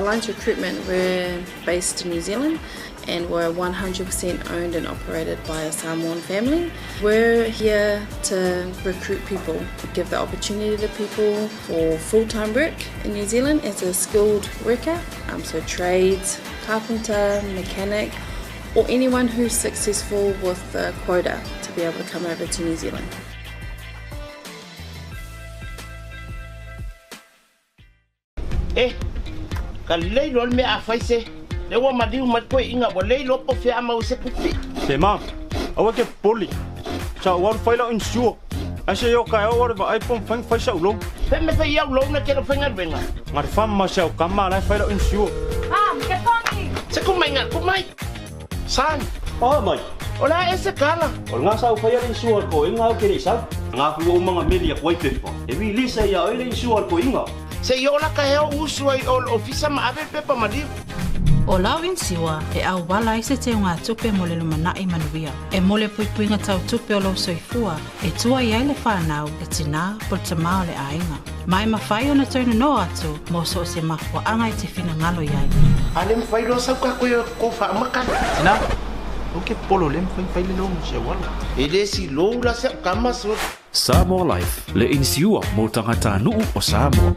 Alliance Recruitment, we're based in New Zealand and we're 100% owned and operated by a Samoan family. We're here to recruit people, give the opportunity to people for full-time work in New Zealand as a skilled worker, so trades, carpenter, mechanic, or anyone who's successful with the quota to be able to come over to New Zealand. Ka leilo me a faise le wa madiu matko inga wa leilo po fe ama use pupi te ma awa ke poli cha wa faila insure ashe yo ka wa ba iPhone fang faisa ulo pe me fe ya ulo na ke no fenga venga ngar fam ma sha ka ma la faila insure Ke pongi se ku mai san mai ola ese kala o nga sa faila insure ko inga ke ni sa nga ku o mga media ko i pepa e wi lisa ya o insure ko inga se yo la ka heo usu ai ol ofisa ma ave pepa madiu o lau insiwa e au wala i se te ngā tupe mo le lumanai manuia e mole puipuinga tau tupe o lau soifua e tua iai le whanau e tina por tamao le ainga mai mawhai o na tauna no atu mo so se mafua anga i te whina ngalo iai ale mwhairo sau ka koe ko wha maka tina o ke polo le mwhai le longu se wala e le si lou la se kama so Samoa Life le insiua mo tangata nuu o Samoa.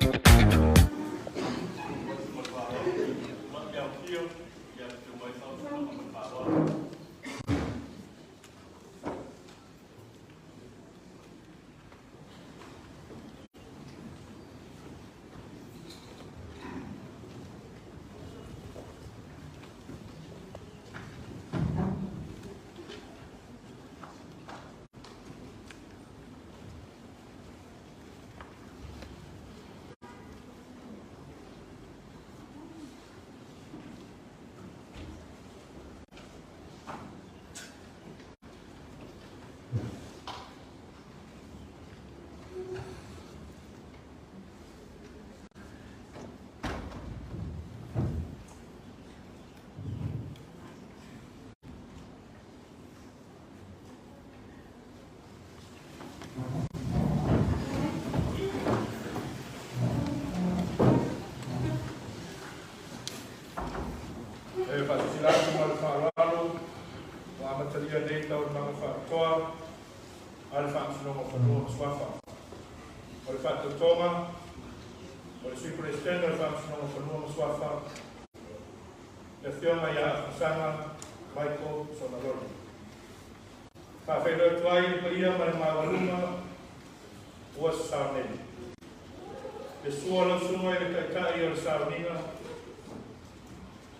Faatautoga, Faamasinoga Fanua Suafa. O le Faatautoga, o le Peresetene o le Faamasinoga Fanua Suafa. Le whionga ia Fasanga, Michael Sonaloni. Whawhelo tuai le paia ma le mawaluma ua Saoneni. Le sua lau sunga i le kaitai o le Saonina.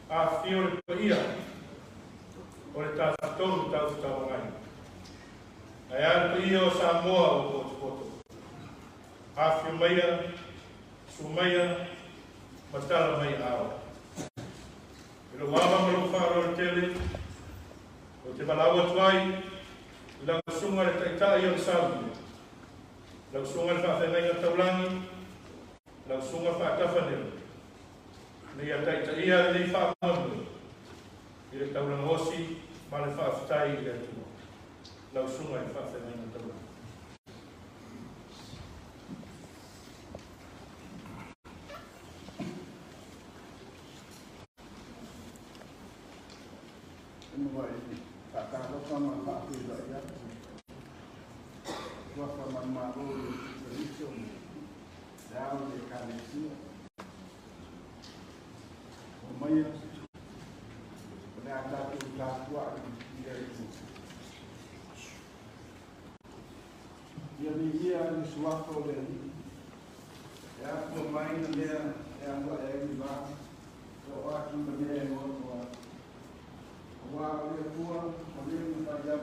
A whio le paia o le tātou tau tawangai. Ai ar paia o Samoa o Poto. A whio maia, sumaia, matala mai awa. Ilo wama malu wharo le tele, o te malawa tuai, lau sunga le taitai o le Saonina. Lau sunga le whawhenga taulangi, lau sunga whaatawhanero. Nei a taitaia le whaamanu, i le taulangosi, ma le whaafitai i le atua. Lau sunga le whawhenga taulangi. Suafa le e a ko mai na le e a wa e va o a ki me le o wa le tua o le na ta ya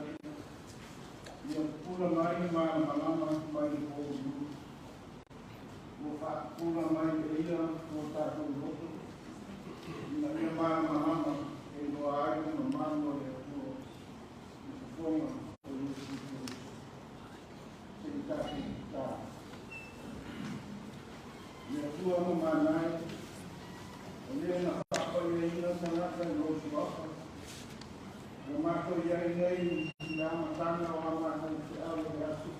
ia pula mai ma mama mai ko mo fa pula mai e ia ko ta ko roto na le ma mama e no a no ma no le ko tua mo manai o le na pa le ina sana ka no Suafa o ma ko ia nei na matanga o ma ka se alo de asu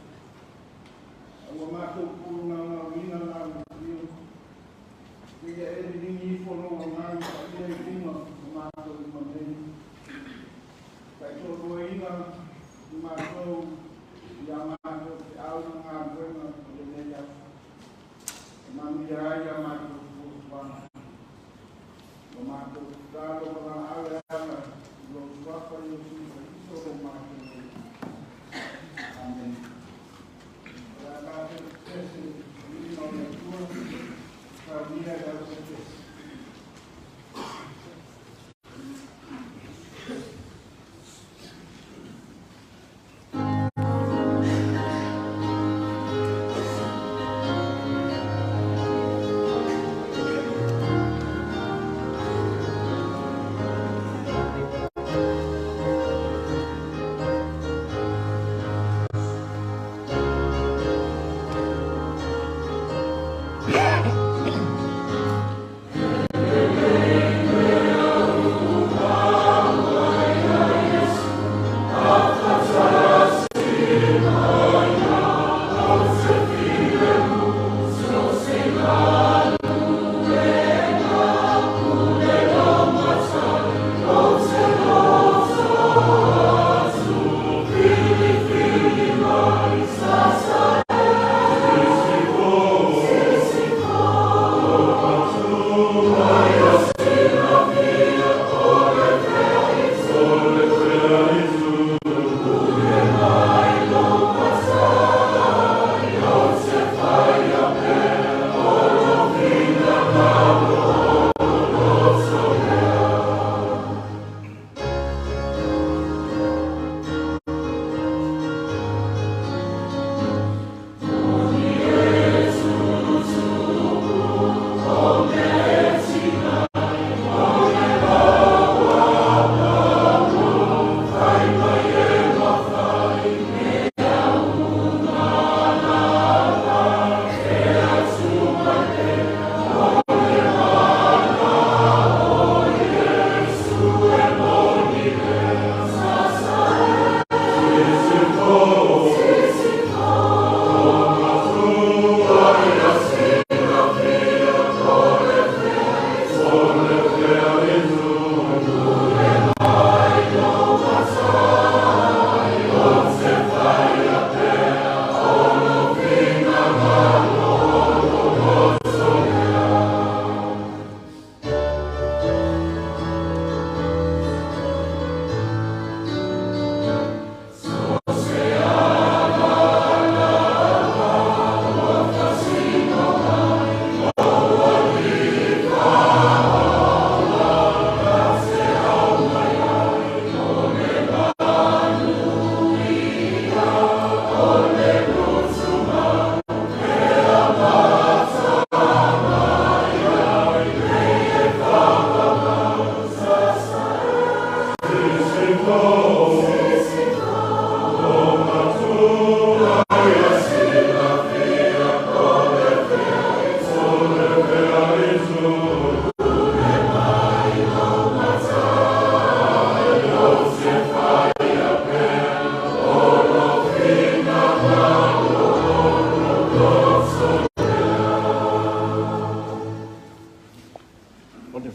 o ma ko pu na ina na rio ia e ni fo no ma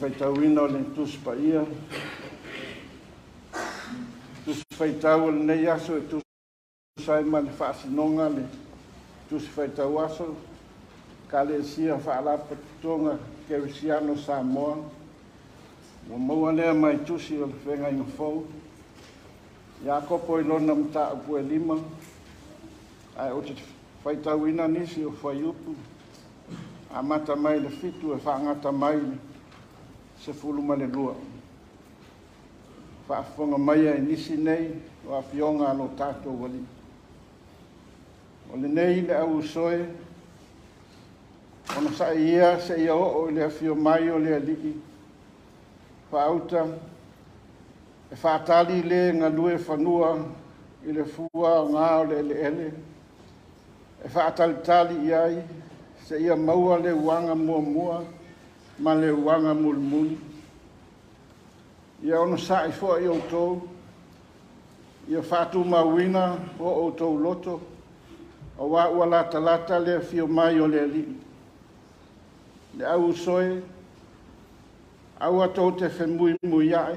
Faitauina o le tusi pa ia. Tusi faitau o le nei aso e tusi sai ma le Faamasinoga le tusi faitau aso. Ka le sia whaalapa tonga Kerisiano Samoa. Mo maua lea mai tusi o le whenga inga fau. Ia kopo i lona mta upu e lima. Ai o te faitauina nisi o whaiupu. A mata mai le fitu e whaangata mai se fulu ma le lua. Whaafonga mai e nisi nei o a fionga alo tātou wali. O le nei le au soe, ona sa ia se ia o le afio mai o le alii. Whaauta, e whaatali le ngā lue Fanua i le fua o ngā o le ele. E whaatali tali iai, se ia maua le uanga mua mua, ma le uanga mulmuli. Ia ono sa i fua i o tau, ia whātu mawina o tau loto, o wā ua lata lata le fio mai o le ali. Le au soe, au atou te whenmui mui ai,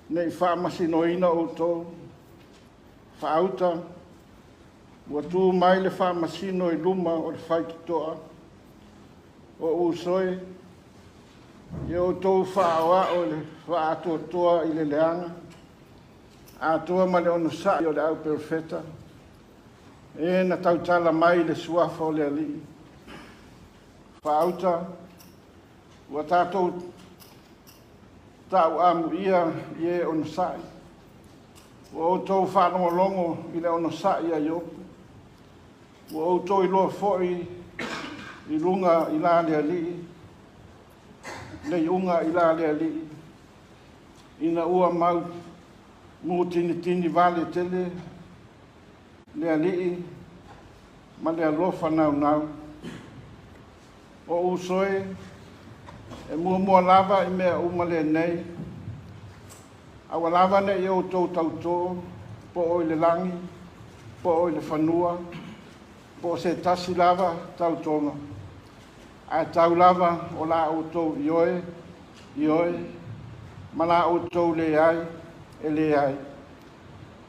nei Faamasinoina o tau, whaauta, ua tū mai le Faamasino i luma o le whaitutoa, o usoe, Yo tau whaawa o le whaatoa i le leanga. A toa ma le ono sa'i o le au Peresetene. E na tautala mai le Suafa o le ali. Whaauta, ua tātou tau amu ia i e ono sa'i. Ua o tau whanongolongo i le ono sa'i a iopu. Ua o tau i loa fo'i i lunga i la le ali. Le iunga i la le ali. Ina ua mau mu tini vale tele. Le ali. Ma le alofa nau. O usoe. E mua lava i mea uma le nei. Awa lava ne i o tau tauto. Po o i le langi. Po o i le Fanua. Po se tasi lava tautonga. A tau lava o la auto ioe, ma la auto le ai, e le ai.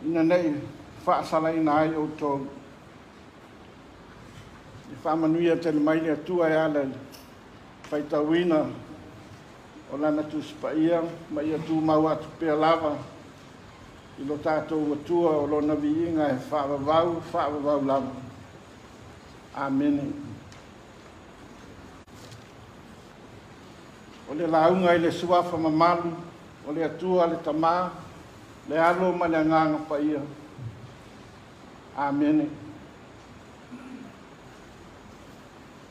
Ina nei whaasala ina ai auto. I whamanuia tele mai le atua e ala whaitawina o lana tu spaia, ma ia tu mau atu pea lava. I lo tātou atua o lo na viinga e whaavavau lava. Amen. O le launga i le Suafa mamalu, o le atua le tamā, le alo ma le anganga pa ia. Amen.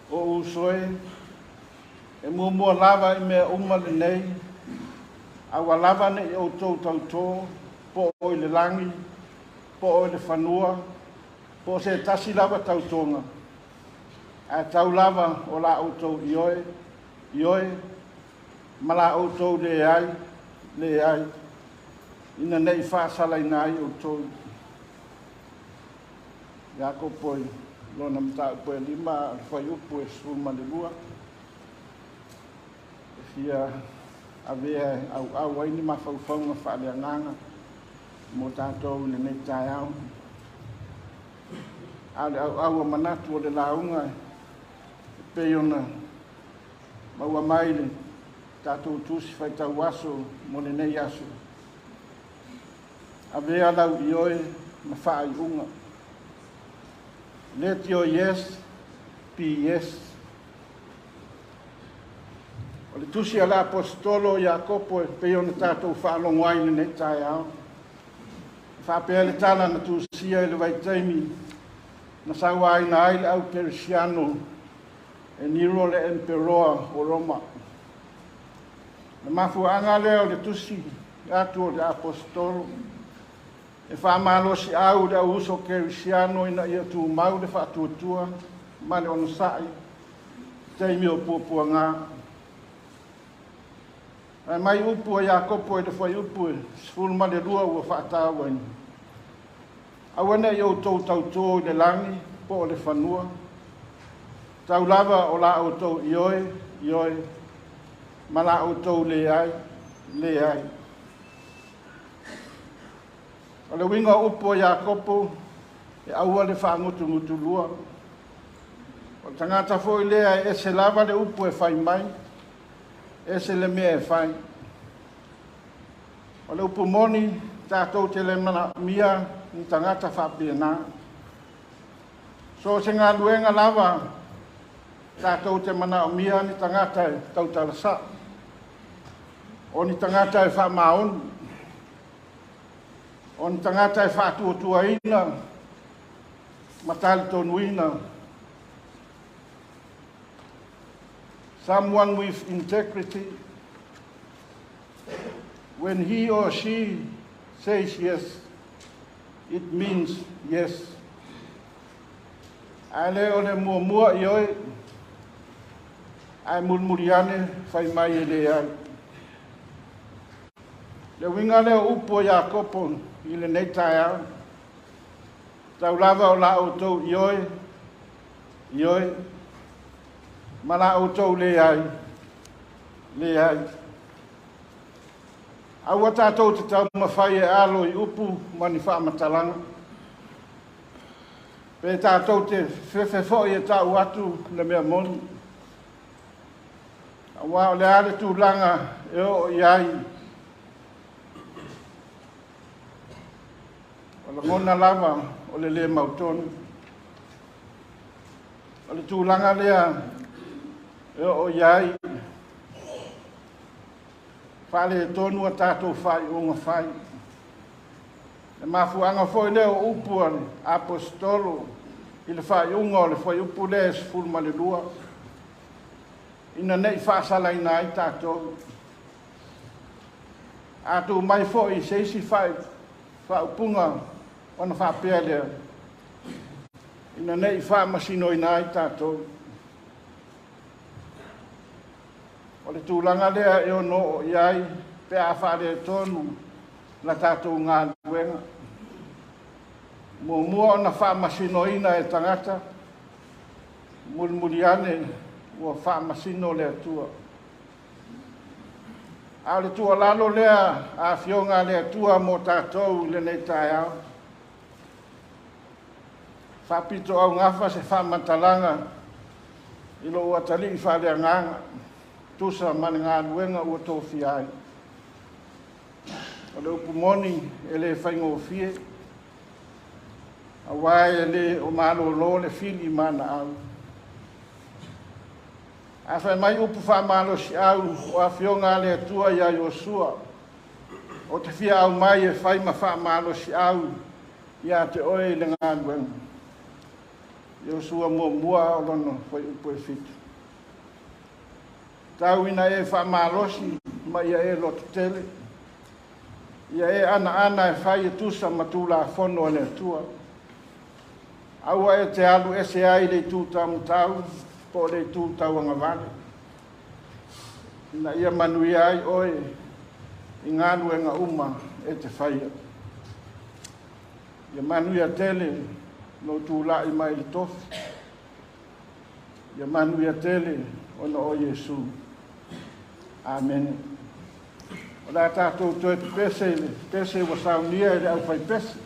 O usoe, e mua lava i mea uma le nei, awa lava ne i o tau tauto, po o i le langi, po o i le Fanua, po se tasi lava tautonga. A tau lava o la auto ioe, ma la auto le ai, ina nei whaasala ina ai auto. Iako poi, lona mta poi lima, whai upu e suma le lua. E fia avea au waini ma whauwhaunga whaale anganga, mo tātou le nei tai au. Ale au manatu o le launga, pe ona maua maile tātou tusi whaitau aso mo le nei aso. Avea lau ioe ma whaai unga. Let your yes be yes. O le tusi ala apostolo Iakopo e pe ona tātou whaalongo ai le nei tai au. Whapea le tala na tusia le waitaimi na sawa ai na ai le au Peresetene e niro le emperoa o Roma. Na mafuanga leo le tusi atu o le apostolo. E whaamalosi au le uso Peresetene ina ia tu mau le whaatuatua, ma le ono sa'i, teimi o puapua ngā. E mai upu a Iakopo e le whai upu e sifuru ma le lua ua whaatawa ina. Awana i o tau tauto i le langi, po o le Fanua. Tau lava o la auto ioe, ma la auto le ai. O le winga upo Iakopo, e aua le whaangutu lua. O tangata fo i lea e se lava le upo e whai mai, e se le mea e whai. O le upo moni, tātou te le mana mia, ni tangata whapia nā. So se ngā luenga lava, tātou te mana o mia ni tangata e tautalasa. O ni tangata e whamaonu. O ni tangata e whaatuatua ina. Matali tonu ina. Someone with integrity. When he or she says yes, it means yes. Ale o le mua ioe. Ai mulmuriane whai mai e le ai. Le winga leo upo Iakopo i le nei tai au. Tau lava o la auto ioe. Ma la auto le ai. Aua tātou te tau mawhai e alo i upu mani whamatalanga. Pe tātou te whewhewhoi e tau atu le mea moni. Awa o le ale tūlanga e o iai. O le ngona lava o le mautonu. O le tūlanga lea e o iai. Whale tonu a tātou whai o ngā whai. E mafuanga foi leo Upolu apostolo i le whai unga o le whai upu le sifuru ma le lua. Ina nei whaasala ina ai tātou. Atu mai foi i seisi whai whaupunga o na whapea lea. Ina nei Faamasinoga ina ai tātou. O le tūlanga lea e ono o iai pe a whare tonu la tātou ngā luenga. Mua o na Faamasinoga ina e tangata. Mulinu'u ua Faamasino le atua. A le tua lalo lea a fionga le atua mo tātou le nei tae au. Whapito au ngafa se whamatalanga i lo ua tali i whare nganga. Tusa mani ngā luenga ua tōwhi ai. O le upumoni e le whaingo fie. A wae e le o malo lo le fili mana au. A whai mai upu whamalo si au o a fionga le atua ia Iosua. O te fia au mai e whai ma whamalo si au ia te oe le ngā luenga. Iosua mua o lono whai upu e fitu. Tau ina e whamalosi ma ia e loto tele. Ia e ana e whai e tusa matula a whono le atua. Aua e te alu ese ai le tūtau tau, po le tūtau anga vale. Ina ia manui ai oe i ngā luenga uma e te whaia. Ia manui a tele no tūla i mai le tofi. Ia manui a tele o na o Jesu. Amen. O la tātou toi pese wa saunia e le au whai pese.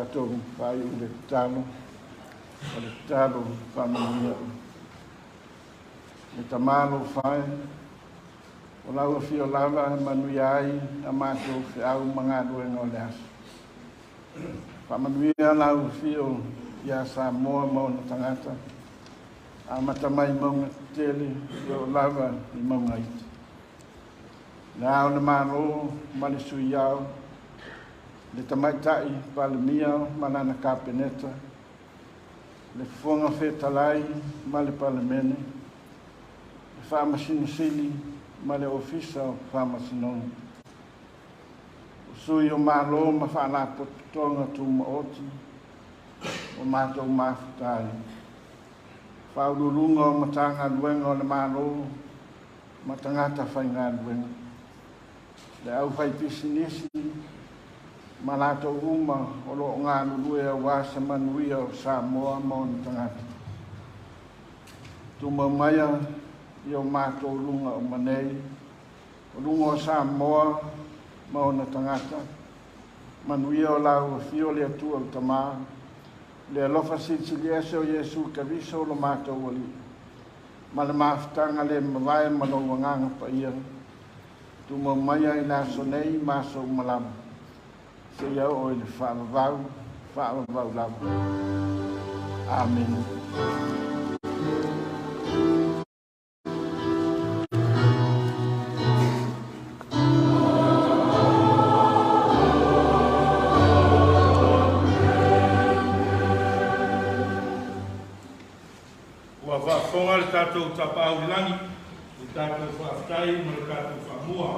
tātou whai o le tālo, o le tālo Faamasinoga. Le tamalo whai, o lau whio lava manuia ai a mātou whiau mga duenga o le aso. Whamanuia lau whio ia Samoa mo na tangata, a matamai maunga tele i o lava i maunga iti. Le ao le maro ma le sui au, le tamaitai palemia ma lana kapeneta, le fuanga whetalai ma le palemene, le whaamasinosili ma le ofisa o Faamasinoga. O sui o maro ma whaanapotonga tu maoti, o mātou mafutai. Whaururunga o matanga luenga o le maro, ma tangata whainga luenga. Le au whai pisinisi, ma lātou uma o lo ngā lulue a wāsa manuia o Samoa mo na tangata. Tuma maia i o mātou lunga o manei, o lunga o Samoa mo na tangata, manuia o lau fio le atua o tamaa, le alofa sitsiliese o Yesu Kariso o lo mātou wali. Ma le mafutanga le mawai mano wanganga pa ia. Tuma maia i naso nei maso malama. Se ia o i le whaamavau lava. Amen. Whaafonga le tātou tapaulangi, le tātou whaafitai, ma le tātou whamua,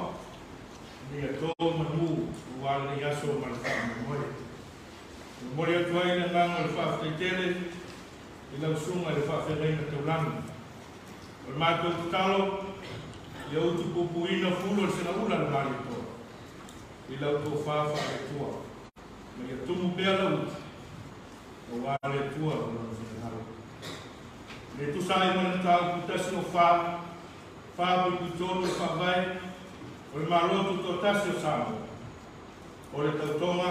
ni a tō Mulinu'u, wala ni aso ma le whaamua. Le mori atu ai na nganga le whaafitai tele, i lau sunga le whaafereina taulangi. O le mātou talo, i au tu pupuina fulo le sena ula le mari toa. I lau tō whaafa e tua. Ma i a tumu pēla uti, o wale tua o lau sena hala. Le tu sai mana tau kutasi o wha pu tonu whawai, o le malotu tō tasi o Samoa. O le tautonga,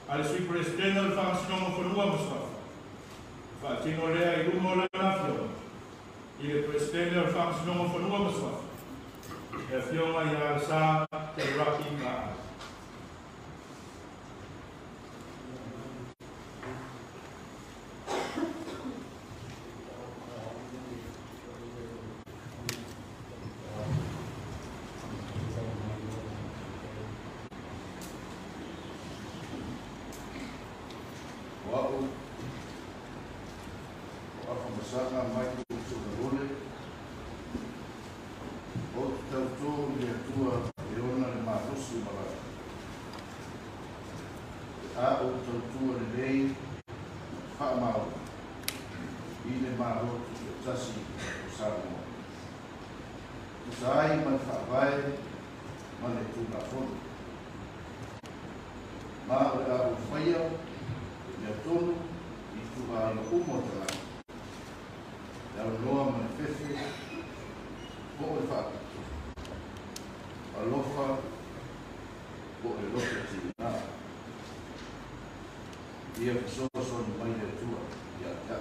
a le sui Peresetene o le Faamasinoga Fanua mo Suafa. Whaatino lea i ruma o le nafio, i le Peresetene o le Faamasinoga Fanua mo Suafa. E fionga i a sa te raki ka a. Sana mai tu sulle o tautu le tua e ona le marusi mara a o tautu le lei fa mau i le maro tasi o Samoa sai man fa vai man tu la foto ma o faia le tonu i tu a no umota Lau loa manifeste, po e whaka. Alofa, po e loka tina. Ia kisoso ni mai le tua, ia ta.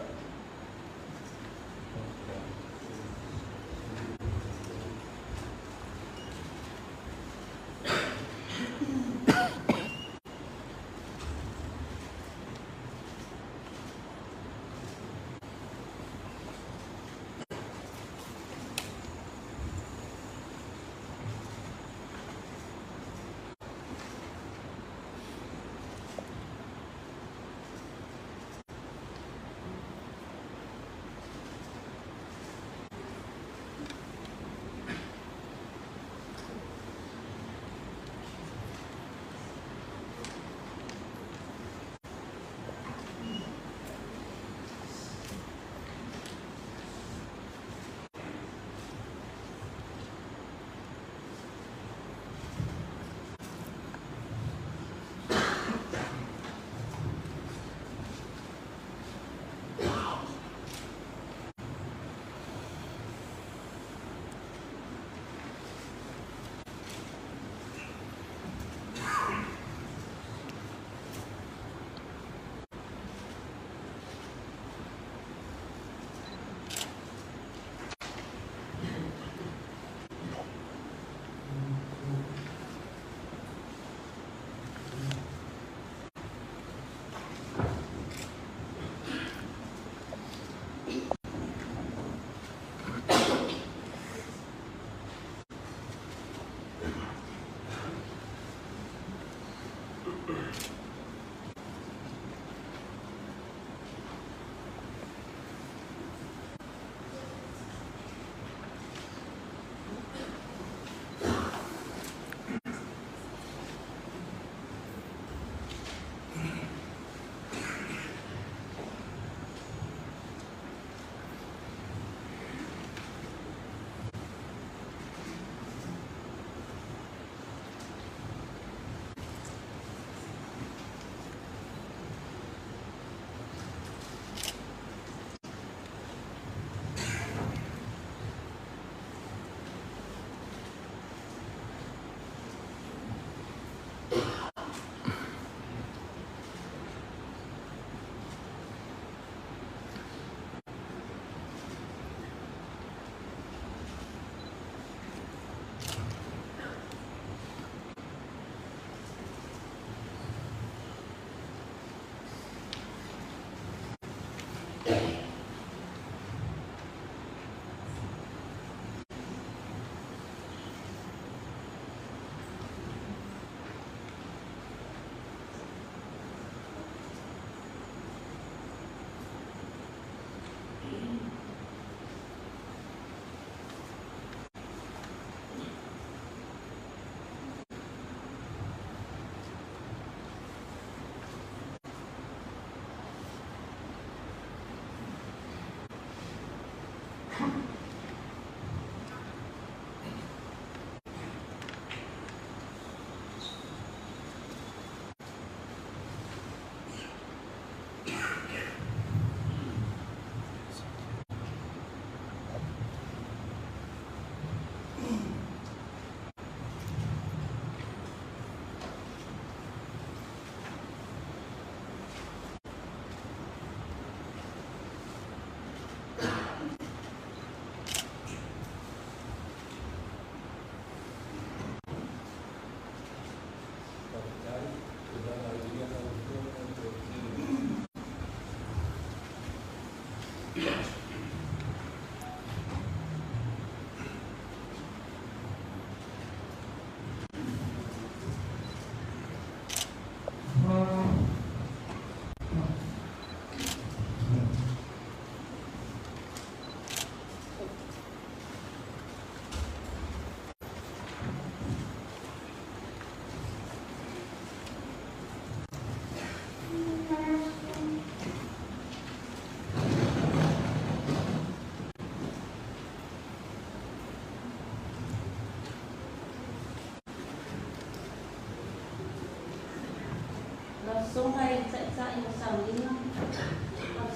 Songa e sa i Saulina.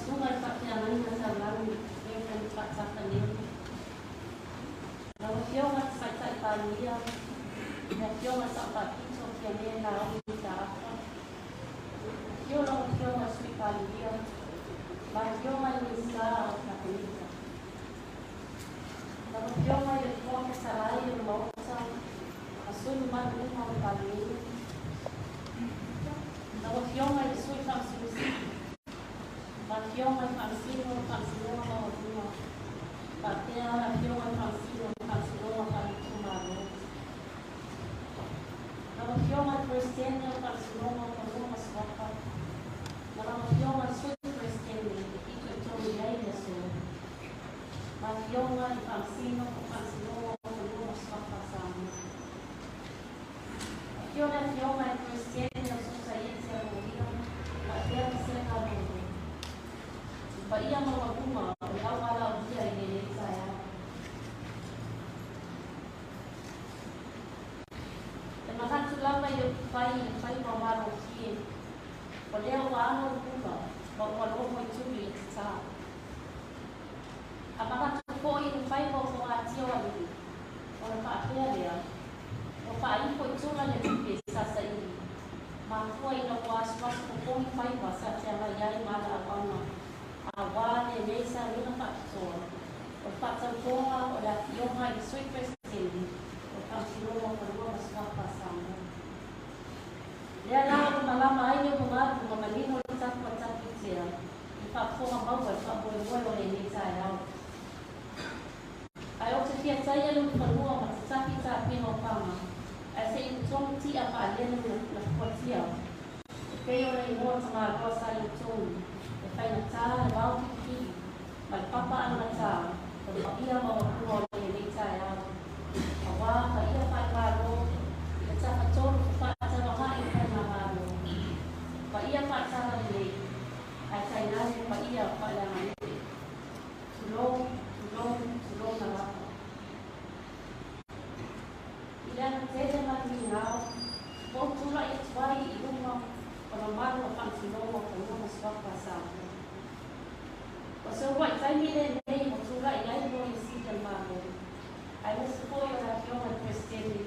Songa e Faatautoga na Saulani e kan Faatautoga. Na fionga sa i Palia. Na fionga sa Pakito ke me na o ta. Fionga sui Palia. Ma fionga ni sa na Palia. Na fionga e foka sa ai mo sa asul man ni mo Palia. Na fionga e sui Faamasinoga. Ma fionga e Faamasinoga mo. Apia na fionga e Faamasinoga mo. Na fionga e Peresetene Faamasinoga mo Suafa. Na fionga e sui Peresetene ito tomi ai na so. Ma fionga e Faamasinoga mo Suafa Samoa. Fionga e Peresetene na society a Mulinu'u. Apia se na mo. Pa ia mo bunga o ala dia ini saya. Makan sulama yo pai mamaro ki. Oleh wano bunga, bawa lomo tuli sa. Apakah ko ini pai bawa atia wali. Orang Apia dia. O pai ko tula le pesa sa ini. Ma ko ina was ko pai basa tia yai mala apana. Awal e mesa mina Faatautoga. O Faatautoga o da fionga i sui Peresetene. O Faamasinoga Fanua ma Suafa Samoa. Lea la malama ai o mga malino o tapu tia. I Faatautoga maua i Fepuari o le mesa e au. Ai o te fia taia lu Fanua ma te tapi ta Apia o Pama. Ai se i tongu tia pa alena na kuatia. E pei o le imoa tama roa sa i tongu. Pai na tā, wau ki, mai papa ana tā, o ia ma wakua o le nei tā e au. A wā, pa ia pai maro, i ta whatoru ku whaatara i pai na maro. Pa ia whaatara nei, ai tai nani pa ia whaelanga nei. Tulou na lapa. I lana tete mati ngau, o tula i tuai i runga, o na maro o Faamasinoga Fanua ma Suafa Samoa. O se wai taimi le nei o tura i ai mo i sita maro. Ai o se poi o la fionga Peresetene.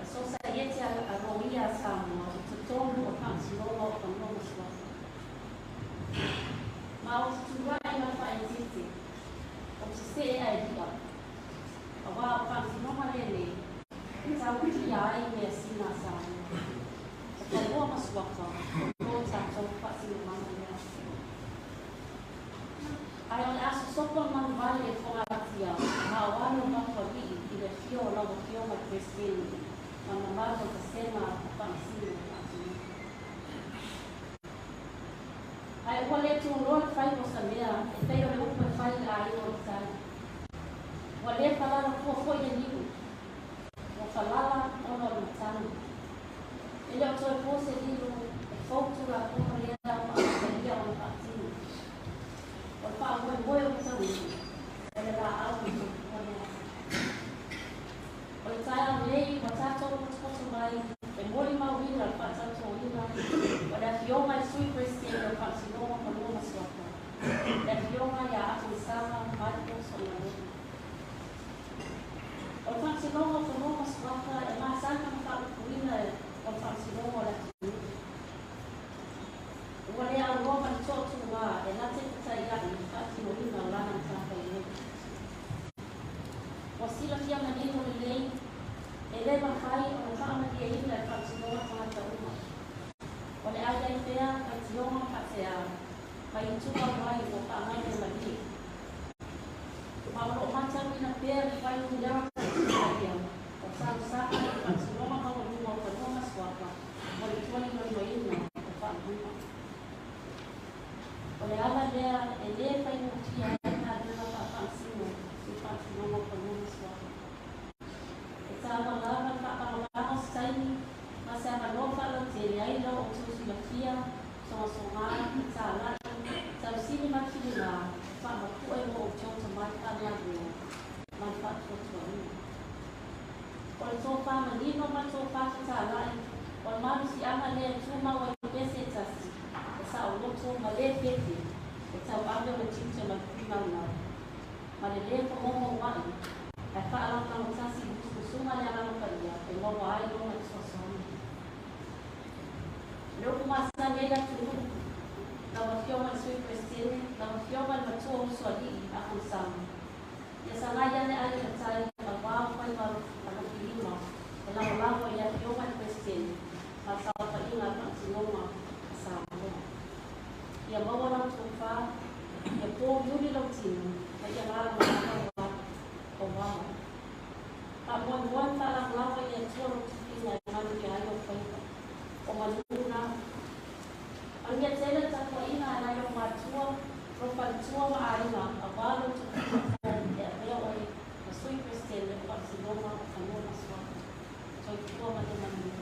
A society a roia a Samoa. O tonu o Faamasinoga Fanua ma Suafa. Ma o tura i na whaetete. O se se e ai ria. A wā o Faamasinoga le nei. Tau ki ai me sina Samoa. O Fanua ma Suafa. O tātou Faamasinoga mea. Ai o le aso sopo manu vale e whangatia, ma o anu mawhari i le fio o lawa fio ma Peresetene, ma na mago ta sema a Faamasinoga atu. Ai o le tu roa whai o sa mea, e tei o le upa whai a i o tai. O le whalala kua fwoi e niu, o whalala ono o matanu. E leo toi pose liru, e fautura kua lea o a lia o Faatautoga. O pa mo o tau ele la au o le o tai nei o tato o mai e moli ma wina pa tato wina o le fionga i sui Peresetene o Faamasinoga Fanua ma Suafa le fionga ia atu sama mai o sona o Faamasinoga Fanua ma Suafa e ma sanga ma wina o Faamasinoga o le o le au roma ni totu wa e la te kutai ai whati o ina o lana tāpai e. O sila fia manino ni lei, e le mawhai o le whaamati e ina e Faamasinoga tangata uma. O le ai ai pea, kai tionga patea, kai tuka mai o whaamai e mani. Ma o matau ina pea ni whai o lewa kai o sāu sāka e Faamasinoga maua luma o Fanua ma Suafa, o le tuani no ina o whaamuma. O le ala lea e le whai mutia e ka rira pa Faamasinoga i Faamasinoga Fanua ma Suafa. E tā walawa ka pangalawa staini, ma se ama no whala te le aila o tusi la fia, songa songa, i tā lani, tau sini makini la, whamakua i mo o tiota mai ka lea rua, mai Faatautoga. O le tō whamanino ma tō whakita lai, o le maru si ama lea tūma o Peresetene, e Saonoto ma le pete, e tau anga ma chicha ma pinau. Ma le le pa momo wai, e whaalau tau tasi kusuma le alama paia, e momo ai lo ma sosoni. Leo kumasa nega tunu, na wafioma sui Peresetene, na wafioma le matua uswali a kusama. Ya sangaya ne ai katai, na wao pai maru pilima, e lama ya fioma le Peresetene, ma Suafa inga Faamasinoga a Samoa. Ia maua lau tuwha, ia pō yuri lau tino, na ia ngāra mga o wawa. Pa muan whala lawa ia tuaro tukina i manu ki ai o whaika, o Mulinu'u nā. Angia tēne takua ina a nai o mātua, ropa tua ma aina, a wālo tukina e a mea oi, na sui Peresetene o Faamasinoga o Fanua na Suafa. Toi tua ma te manu.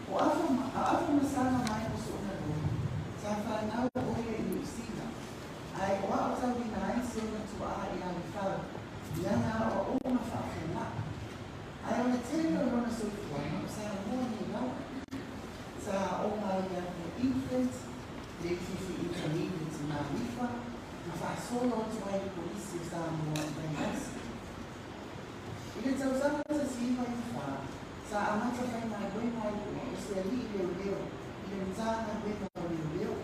O afa masana mai o so na ro. Sa fa na o ye ni si Ai, o a tau ina ai se na tua a i ai whau. Iana o o ma whawhena. Ai, o na tēnei o rona soifua, ma o sa mua ni lau. Sa o mai ia me infant, le kifi intermediate na wifa, ma whaasolo o tu ai polisi sa mua i mai hasi. I le tau sama sa si mai wha, sa amata whai mai koe mai o se ali i leo leo, i le mtana koe mai leo leo.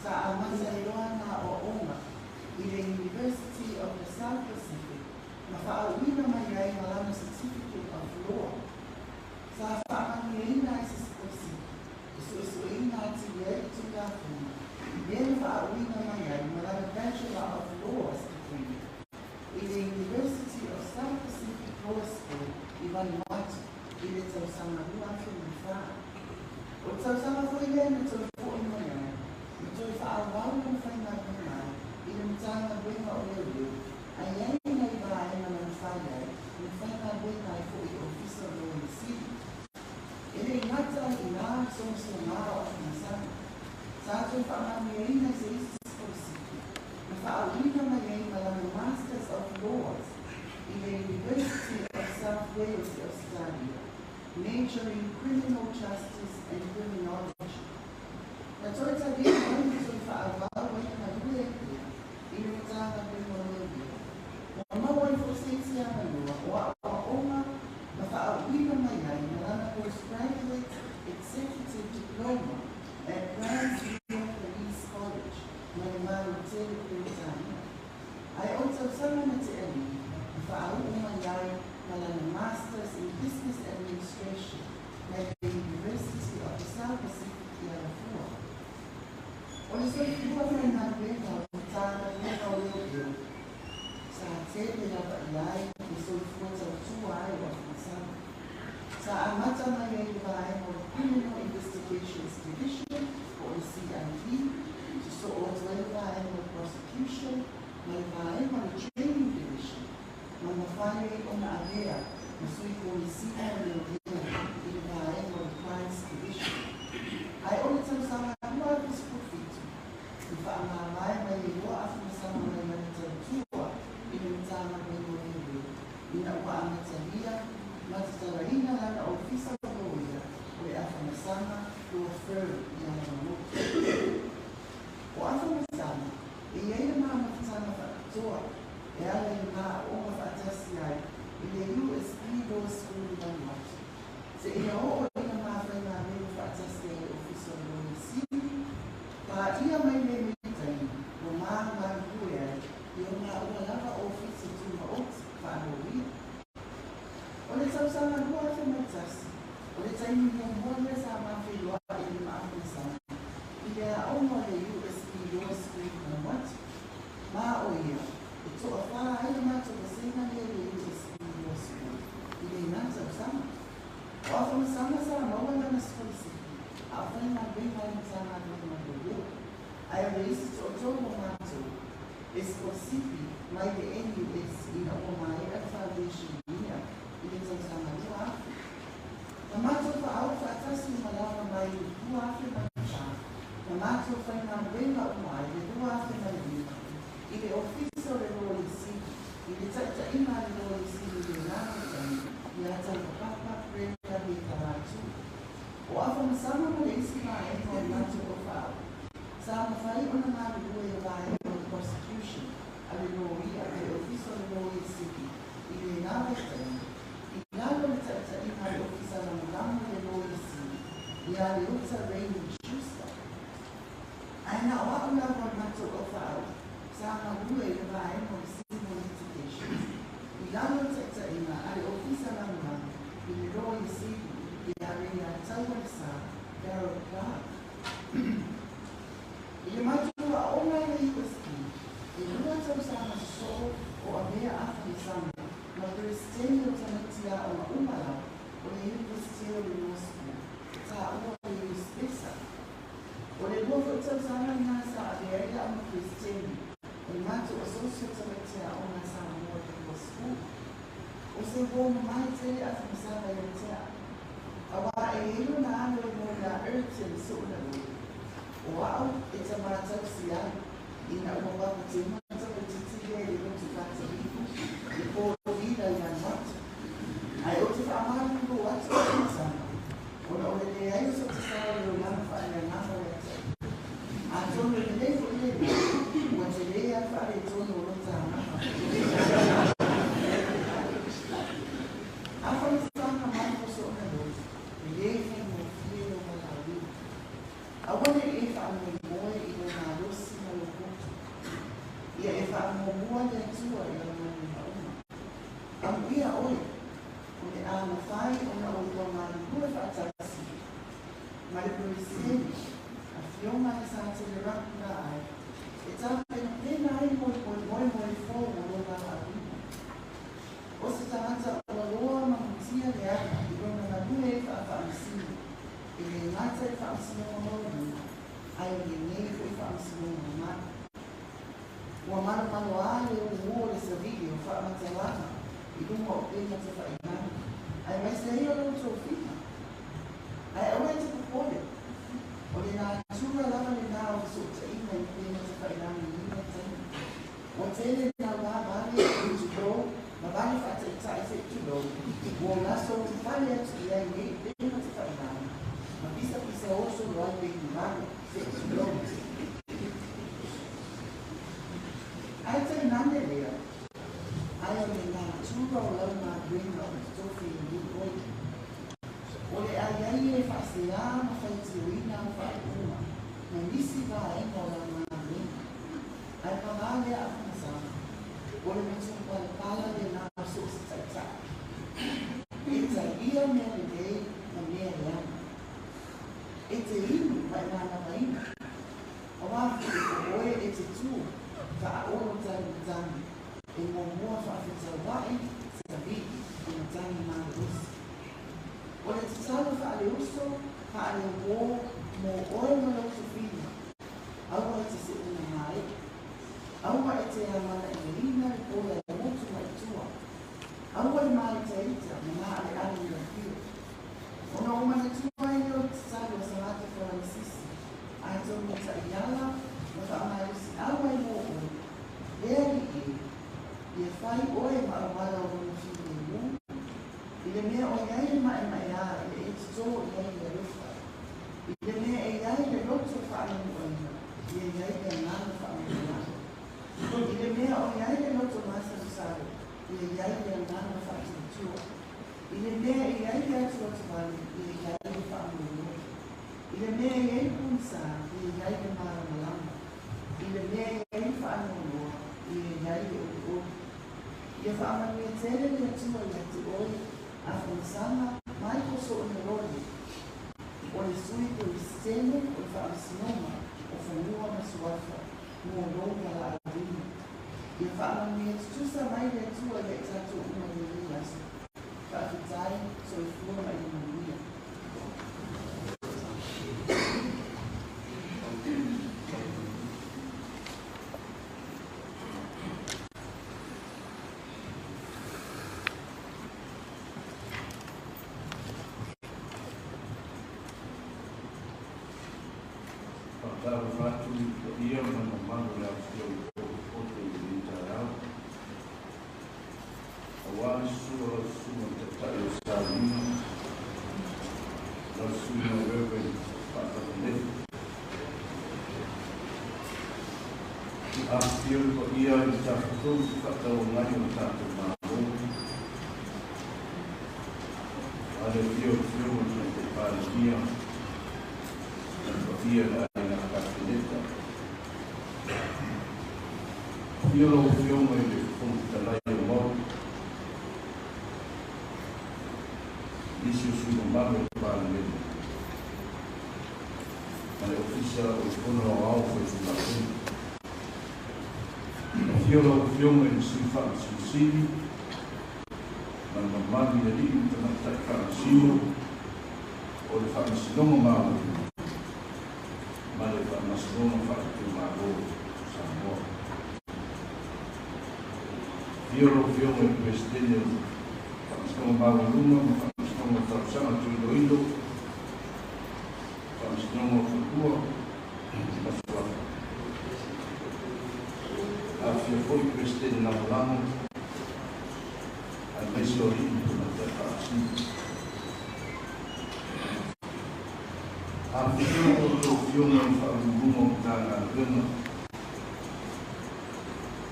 Sa amata i roa na o onga, i le University of the South Pacific, ma whaawina mai ai malama Certificate of Law. Sa whaamani e ina i se sikosi, isu e ina ati i tu Gafua, Then whaawina mai ai malama Bachelor of Laws degree, i le University of South Pacific Law School, i Vanuatu, i le tausanga ruafe ni wha. O tausanga fo i ena tau fo i mai ai, i toi whaawau na whainga mai, i le mtanga wenga o leo leo, a iai nei wā ena na whai ai, i whainga wenga i fo i ofisa lo i siri. E le ingata i ngā sonso ngā o whanasana, sa toi whaamani e ina se isi sikorisiki, na whaawina mai ai malama Masters of Laws, in the University of South Wales, Australia, majoring in criminal justice and criminology. Na toita di ngoni tui whaawau wai na huekia, i rutanga criminologia. Na mawai fo seiti a manua, o a onga, na whaawina mai ai, na lana postgraduate executive diploma at Brownsville Police College, mai maru tele Peresetene. Ai ota sama na te ali, whaau iai malana Masters in Business Administration at the University of the South Pacific i Gafua. O le soifua mai nā wena o tāna wena o leo leo. Sa tēne rapa iai i soifua tau tua ai o whakasana. Sa amata mai ai vai o Criminal Investigations Division o le CID, to so o tau vai o Prosecution, mai vai o le Training Division. Mama whare o na Apia, na sui polisia o leo leo, i le vae o le Crimes Division. Ai o le tau sama kua vis profitu, i whaanga mai mai e roa afu sama mai mai tau tua, i le mtama mai o leo leo, i na ua amataria, matutaraina lana ofisa o loia, o le afu sama, law firm i ana mamoto. O afu sama, e iei le maa matutama whakatoa, e ala i ngā o ma whaatasi ai, i le USP Law School i Vanuatu. Se ina o i na mawhai ngā mea whaatasi ai ofisa o loi siri, pa ia mai me mitai, o mā ngā kue ai, i o ngā ua lava ofisa tu ma oti whaanoria. O le tausanga lua te maitasi, o le taimi mo mwone sa mawhi loa i le mawhi sana, i le a onga le USP Law School i Vanuatu, mā o ia, so a wha ai mato ka sena le USP Law School, i le nata o sama. O a whama sama sa maua lana skolisiki, a whainga benga i sana kama leo. Ai o le isi to o tō mato, e skolisiki mai le NUS i na o mai a foundation ia, i le tau sama lua afi. Na mato wha au whaatasi malawa mai i lua afi macha, na mato whainga benga o mai le lua afi mai lua. I le ofisa le roi siri, i le tata ima le roi siri le nāna tani, i ata le papa prenda le taratu. O afa masama ma le isi ma e toi matu o whao. Sa mawhai o na ngā rua e vai o prosecution, a le roi a le ofisa le roi siri, i le nāna tani, i nāna le tata ima le ofisa la mulama le roi siri, i a le uta reini justa. Ai na o au na kwa matu o whao, sama due le vai mo civil litigations. I lalo teta ina ale ofisa la mama, i le roi siri, i a rea tauarisa, Darrell Clark. I le matua o mai le USP, i lua tau sama so o a mea afi sama, ma Peresetene o tanatia o ma umala, o le University of the Law School, ta ua le uspesa. O le lua tau sama nasa a mea o ma Peresetene, o mato associate director o na Samoa Law School. O se wō mai te a whamasama i o tea. A wā e hiro na ano i mō na Erton so na loi. O au e ta mātau si ai, i ina ua wapa te mata o te tige e rotu kata hiku, e pō ida i an wata. Ai o te whaamari ko wata o te sana, ona o le ai so te sawa o lana whaare a ngāma o ata. A tono le nei fo le ua te lea whaare tono o rota a ngāma. A whai tanga mai ko so na rotu, e lea whai mo fie o ma la ui. A wane e whaamoi moe i o ngā rosi na lo koto. Ia e whaamomua le atua i o ngā hauma. Am ia oi, o le āna whai o na o tō ngā rua whaatasi. Ma le Peresetene, a whionga e sa te le raku nā ai, e tāpena pena ai moi fō o lo ngā arima. O se tangata o loa mahutia le aka i rona na nue e Faamasinoga, e le ngata e Faamasinoga mauruna, ai o le nei ko e Faamasinoga mana. Ua mano a le o mua le savili o Faamatauanga, i runga o pena te whainana. Ai mai se hea lo tō whina. Ai au e te kupole. O le nā tura lava le nā o so te ina i pena te whainana i ina tani. O tele nā wā bari e kutu tō, ma bari whata i tai se tulo, o ngā so te whare atu i ai nei pena te whainana. Ma pisa oso lo ai pēni mare se tulo. Ai te nane lea, ai o le ngā tura o lau ngā brina o te tofi i ni oi. O le ai e whasea ma whaiti o ina o whaipuma, na nisi wā e o lau ngā brina. Ai pangale a whanasana, o le mitu pala le ngā sosi taita. E ta ia mea le dei na mea le ana. E te inu mai ngā maina. O wafi o oe e te tū, ka oro tani tani, e mo mua whawhita wai, sa vidi, e na tani mā usi. O le te talo whaale uso, whaale wō, mo oe ma lautu whina. Aua e te se una hae. Aua e te amana e merina, e pōla e motu mai tua. Aua e mai te ita, ma ngā ale ale i a whio. Ona o mana tua e leo te talo sa mate whaale sisi. Ai tonu ta i ala, ma whaamai usi aua e mo oe. Leri e whai oe ma o wala o rono whine i mū. I le mea o iai mai a, i le e tito i ai le rufa. I le mea e iai le roto whaale mu oina, i e iai le ngana whaale mu oina. I le mea o iai le roto masa usare, i e iai le ngana whaale mu tua. I le mea e iai le atu atu wale, i e iai le whaale mu oina. I le mea e iai punsa, i e iai le mara malama. I le mea e iai whaale mu oina. I e iai le o. I e whaamanu e tere le atua i ati oi, a whamasanga mai ko so o neroi. O le sui Peresetene o Faamasinoga o Fanua ma Suafa, mua longa la arima. I e whaamanu e tutusa mai le atua le tato uma le riaso. Whaafitai so e fua mai i manuia. Tava fatu ia mana mana le au o te tarau. Awa sua te tai salina. La sua reve Faatautoga. Apia ko ia i tātou Faatautoga o tātou māo. Ale fio o te pālia. Ia la io lo fiume di fonte mo io sono malo per me ma le ufficia o sono alfa sulla io lo fiume di si fa sussidi ma mamma mi di internet fa sino o le fa sino ma le Faamasinoga whaatu māro Samoa. Io lo fiume Peresetene Faamasinoga māro Faamasinoga tausanga tuiloilo, Faamasinoga Fepua, ma Suafa. fia foi Peresetene na Mulinu'u. Ai mai se ori ni tuna te Faamasinoga. A fio o tō whionga i whaamungunga o tāna rima.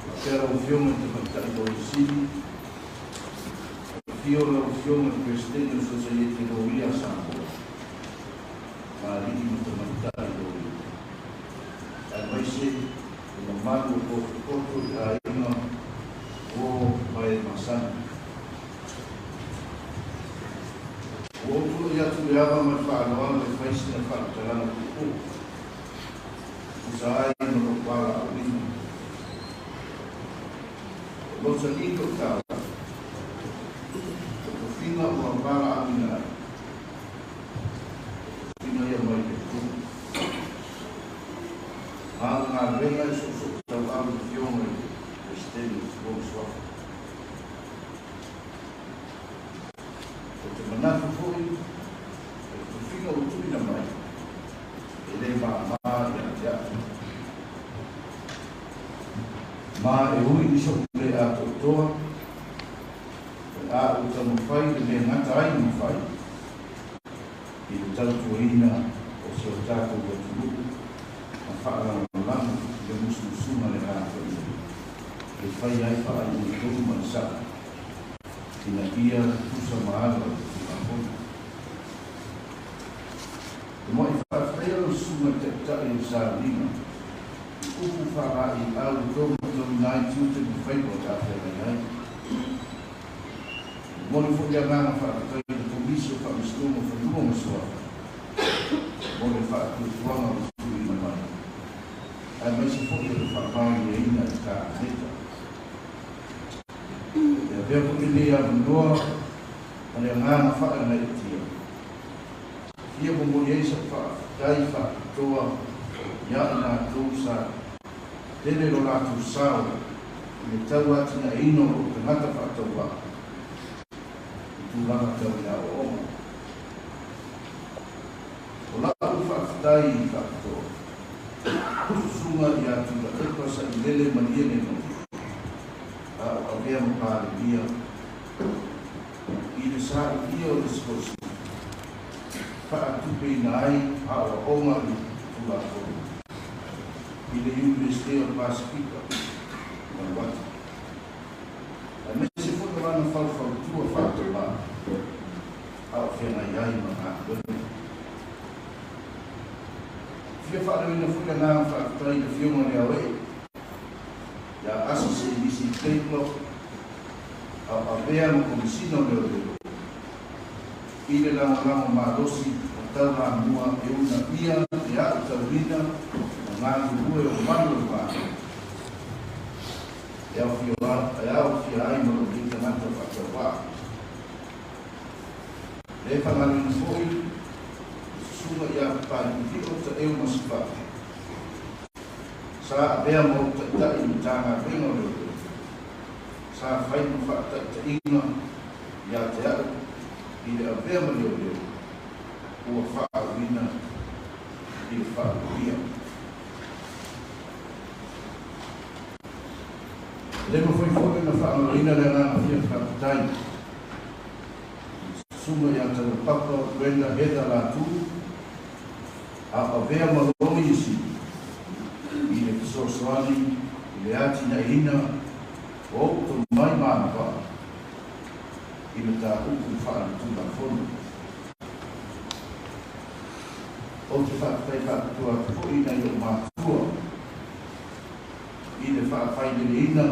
A pera o whionga te whakatari o Isini. A fio la o whionga Peresetene o Societe o Ia Samoa. Ma riki mo te whakatari o Ia. Ai mai se o malu o koto i a inga o mai masana. O Upolu ia tu leava mai whaanoa le whaisi na whaatarana kuku. Usa ai no wala a wina. Losa niko tāra. O whina o a wala a wina. Whina ia mai ke kuku. Ngā renga i soso tau alu whionga i Peresetene o Suafa. O te manatu hoi, e te whina o tuina mai, e le maa i a te atu. Maa e hui i soku le a toa, e a o tamu whai le me ngata ai mu whai, i o tau tuaina o se o tātou o tuluku, a whaarana o lana, le musu le a toa. E whai ai wha ai o tohu mai saka. Ina ia usa maala i Apolu. E mo i whaafea o sunga te tai o Sāringa. I upu whaara i au tōma tōmi nai tūte ni whaiko tāwhea mai ai. Mo ni whukia ngana whaakai i komisi o Faamasinoga Fanua ma Suafa. Mo ni whaakutuanga o suri na mai. Ai mai se whukia o whaamai e ina i ka neta. Pea pukini a manoa, ane ngāna whae nei tia. Ia mongoli eisa whaatai whaatoa, ia ina tūsa, tene ro lātu sao, me tau atina ino o te ngata whaatoa. I tūranga tau ia o oma. O lātu whaatai i whaatoa. Sunga ia tūra epasa i lele maniene no. A vea mo pare via i le sa i o le skosi pa tupe nai a o oma i tula ko i le University of Pasifika na wata a me se foto rana whau tua Faatautoga a o whiana iai ma a kwene whia whaarewina whia ngā whaatai na whionga le awe ya aso se isi templo a vea mo komisino leo leo. Ile lama maadosi o tau mua e una ia e a taurina o ngāngu hue o manu o manu. E au fia ai mo lo rita ngata whakawa. Le whangarinu hoi, sunga ia pāi o ta eo masipa. Sa bea mo ta i tanga whenga leo. Sa whai mo whaatai ta inga ia te au i le a bea mo leo. Ua whaawina i le whaawia. Le mo foi fōre na whaamorina le ngā whia whakatai. Sunga ia tala papa Brenda Heather Latu. A bea mo longi isi. I le kisosoani, i le ati na ina, o to mai mana wha. I le tā uku whaana tūla whonu. O te whakatai whakatua koi na i o mātua. I le whaakatai le ina,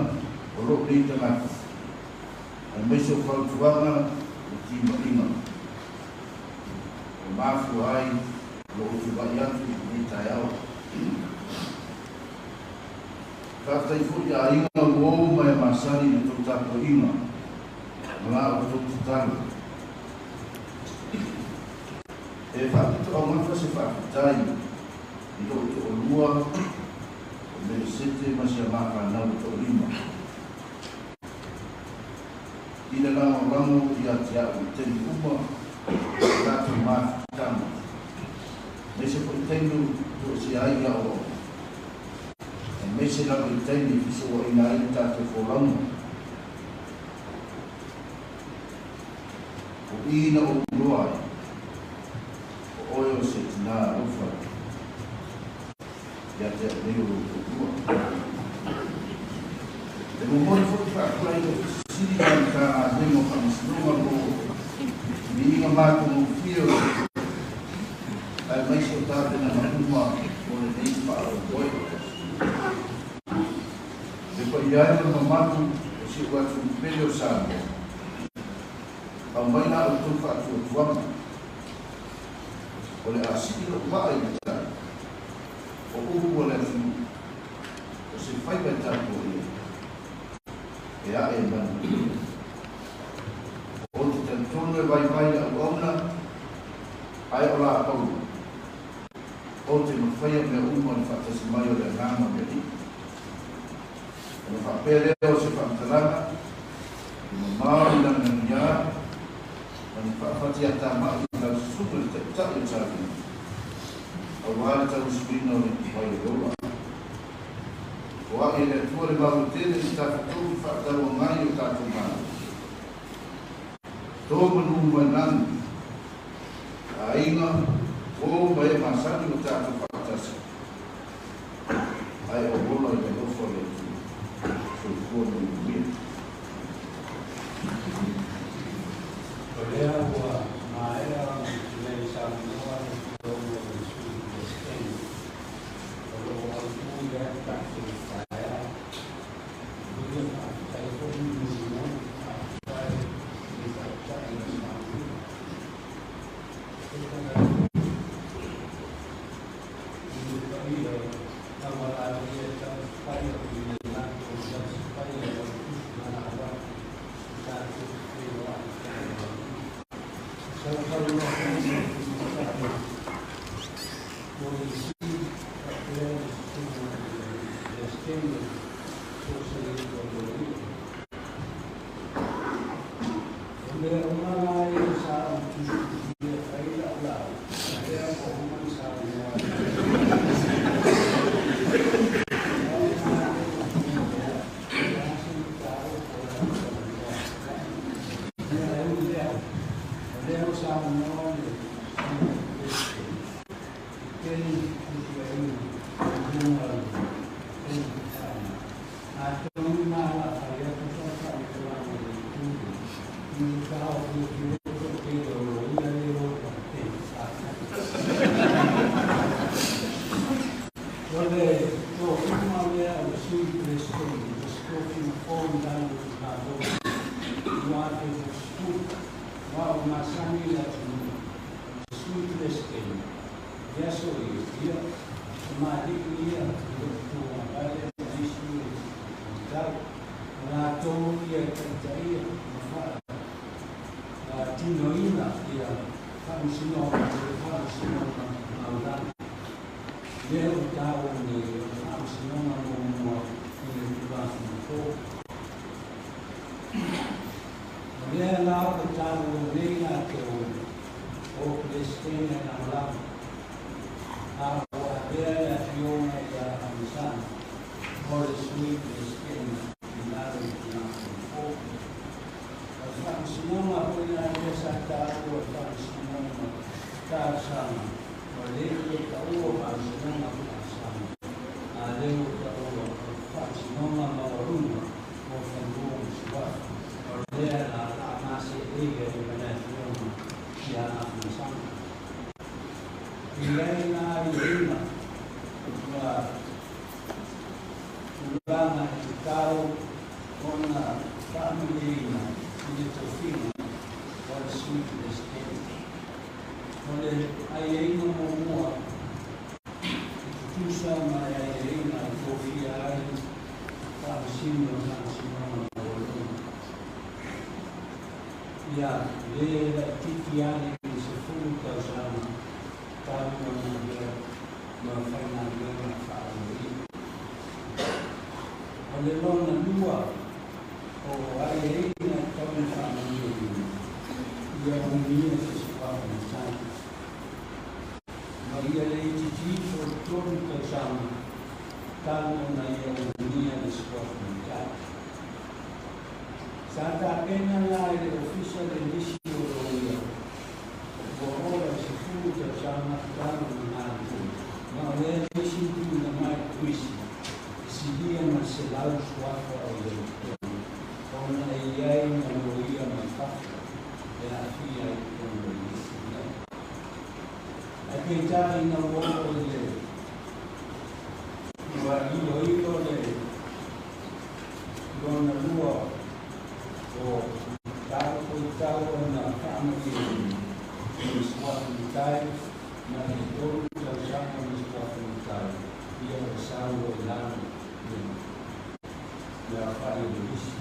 o ro rita ngata. An meso whautuanga, o tima inga. O māfu ai, o utu vai atu, i tai au. Whakatai fuki a inga uou mai masari na tō tāko inga. Ngā o tō tutaru. E whakita o mawha se whakatai, i tō tō lua, o Peresetene masia maka nau tō lima. I le lango i a te au i teni uma, tātou māwhitama. Me se po i tengu tō se ai a o. mese la bitaini fiso wa ina i tātou wholango. O ina o uloa o oio se tina ufa. Ia te apneo o uloa. Te momori foti whaakulai o siri mai ka nemo Faamasinoga mo mi inga mātu mo whio ai mai so tātena na uma o le nei whaaro boi. Te pa iare na mamatu o si watu pele o Samoa. Au mai na o tō whaatu o tuama. O le asiki o maa i ta. O uhu o le atu. O se whaikai tātu o ia. E a e manu. O te tantonu e vai au auna. Ai o la apau. O te mawhaia mea uma ni whaatasi mai o le ngāma mea ni. O le whapere o se whaatalanga. I mamau na ngania. O ni whaafati a tā mai na suku le te tai o tāki. O wāle tau spina o ni whai o roa. O a e le tua le maru tene i tāwhatoru whaatau o ngai o tātou mana. Tō manu manangu. A inga o mai masani o tātou whaatasi. Ai o rola i le ofo le tu. So kua no i mea. O lea ua maera nei Samoa ni tōmo o sui Peresetene. O lo au tūia tātou whaea. Uia tai hoi Mulinu'u tātou i tātou i Samoa. talo na ia unia na Suafa ni kai. Sa ta pena la ele official edisi o ia. Ko ora se fu ta sama talo na tu. Ma le edisi tu na mai kuisi. Si dia na se lau Suafa o ia. Ona ia na ia na fa. E a fia i kono ia. Ake tai na woko le. Wa ilo le. Dona lua o tau na Faamasinoga ni Suafa ni tai na le tolu tau sama ni Suafa ni tai. Ia o sau o lana le a whai o isi.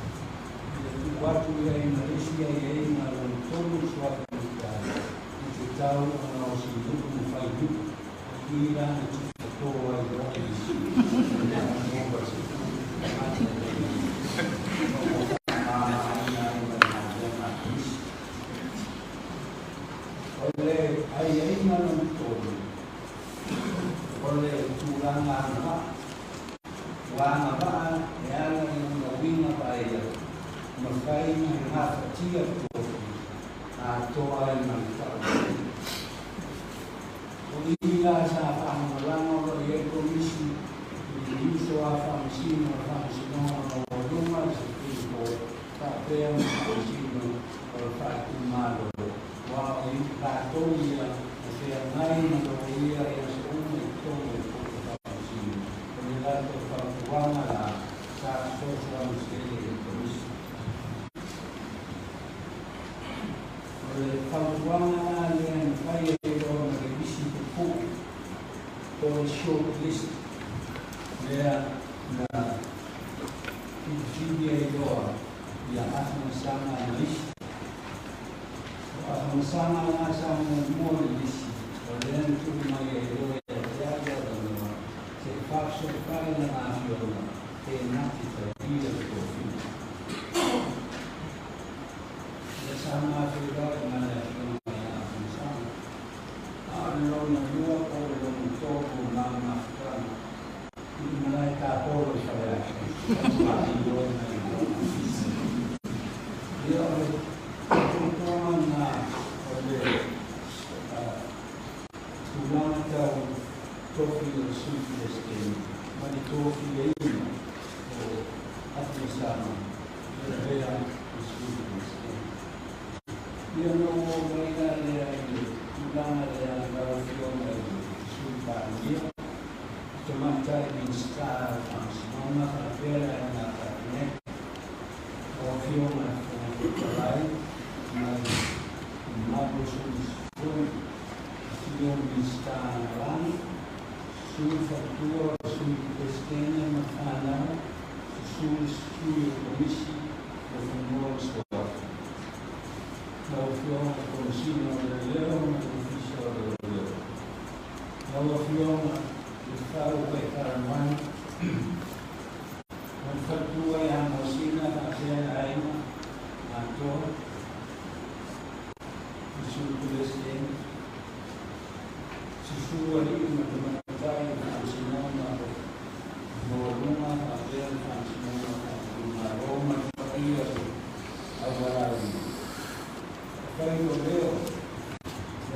Watu ia i Malaysia ia i na le tolu Suafa ni tai. I te tau ana o si luku ni whai luku. I rana tuka toa i roki isi. Oleh ai malam tolu, oleh tulang anak, wang apa yang mengawin apa ya, makai menghat kecil tu, atau ai mengkau. Inilah siapa orang orang yang komisi di Suafa Faamasinoga rumah seperti itu, tak pernah Faamasinoga Faatautoga. Wah, ini Faatautoga, saya main Faatautoga yang semua itu Faamasinoga. Kemudian Faatautoga lah, saya sosial sekali terus. Oleh Faatautoga yang saya orang revisi buku, or short list, dia na India doa yang asal sama list. Sama semua list. Dan itu mai doa dia doa. Sebab sekali na asyona, enak kita dia kopi. Sama juga dengan yang sama. Kalau nak dua kalau untuk nama kan, mereka Upolu saya. Dia tuan na oleh tuan tahu topi Peresetene, mana topi ini, Apia sama, dia Peresetene. Dia nak mereka dia tuan dia Gafua Suafa dia. Cuma cari install Samoa Apia na internet. Gafua lain, mabusus pun yang install lain. Suafa Peresetene Fanua, komisi Fanua Suafa. Gafua komisi Mulinu'u official Gafua tahu pekaran Fanua yang mosina Apia lain atau Peresetene Fepuari teman-teman Faamasinoga rumah Apia Faamasinoga rumah Apia awal kalau leo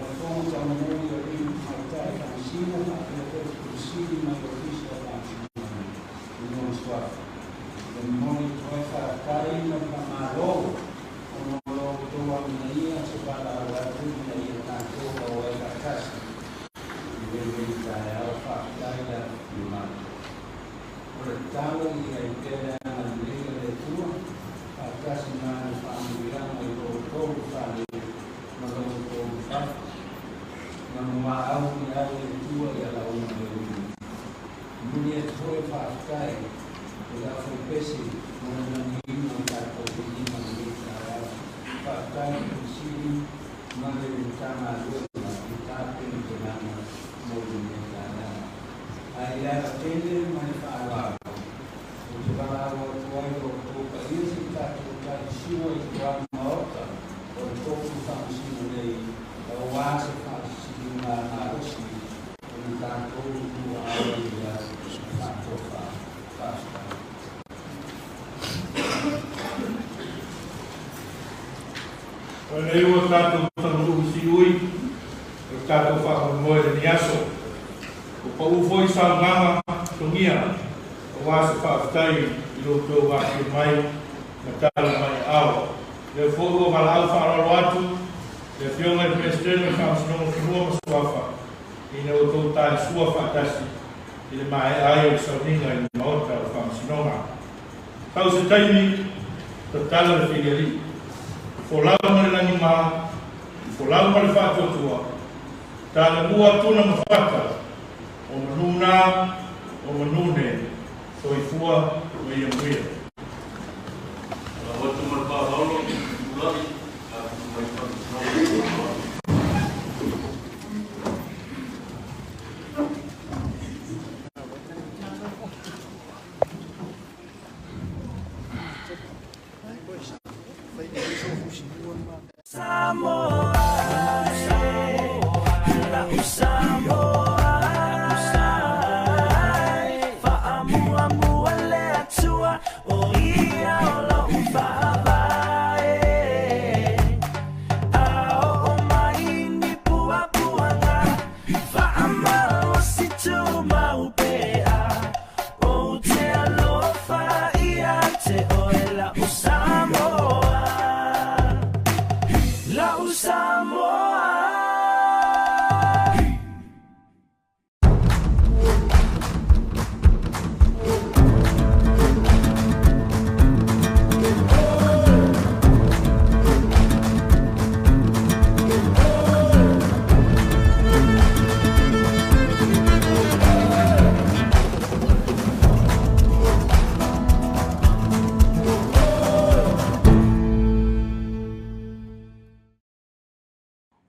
wafanya pamoja ili kupata hamsini na kusudi maofisa wa Suafa mmoja kwa kai na kama roho unaotoa mnaia sabala watu na yatato wa kasi ndio yao fakta nyuma kwa tawo ya ikela na ndio letua kasi na familia na kwa pale na maau ni au letua ya la uma leo Mulia toe fakta ila fopesi mwana mwingine kwa kujima mlika fakta kusini mwana mtama dola mtape mtama mmoja mtana aya tende manufaa utawala wao kwa hizi tatu tashiwa kwa maota kwa Faamasinoga au wase Faamasinoga na rosi mtako wa awali ya Suafa Nei ua tātou tanu si ui, o tātou whakamoe le ni aso. O pa ufoi sa nganga tongia, o wāsa whaafitai I roto wāke mai, na tala mai ao. Le fōru o malau whaararo atu, le whionga I Peresetene Faamasinoga Fanua ma Suafa, ina o tō tāi Suafa tasi, I le mae ai o sauninga I maota o Faamasinoga. Tau se taimi, ta tala le whigari. Folau ma le langi maa, folau ma le Faatautoga, tāna mua tuna ma whaka, o manuna, o manune, soifua, o ia muia. Watu marapaholo, ulari, mai whakatau. Samoa, Samoa, Faamuamua le atua o ia o lo ufaavae. Ao o mai ni puapuanga, Faamalo si tu maupea. O te alofa ia te oe la Samoa.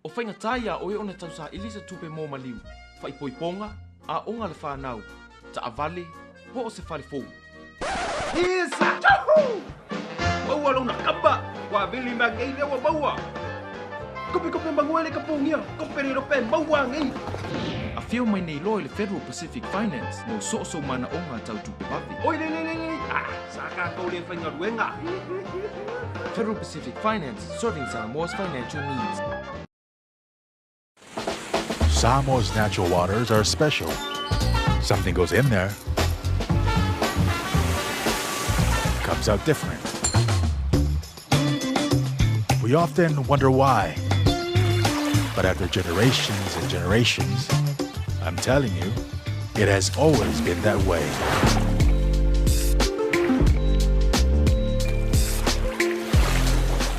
O whaingatai a oe ona tausa ilisa tupe mō maliu, whaipoiponga, a onga le whanau, ta avale, po o se whare fōu. Isa! Tahu! Maua lona kapa, wa vili magei lewa maua. Kope mangua le kapungia, kope ni rope maua ngai. A whio mai nei loe le Federal Pacific Finance, no so mana onga tau tupe wapi. Oi, le. Ah, saka kau le whainga ruenga. Federal Pacific Finance, serving Samoa's financial needs. Samoa's natural waters are special. Something goes in there, comes out different. We often wonder why. But after generations and generations, I'm telling you, it has always been that way.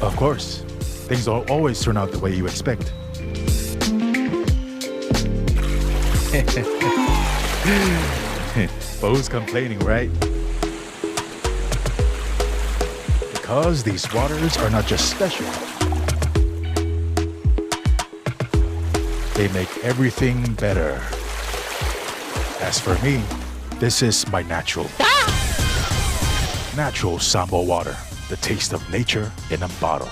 Of course, things don't always turn out the way you expect. Bo's complaining, right? Because these waters are not just special. They make everything better. As for me, this is my natural Samoa water, the taste of nature in a bottle.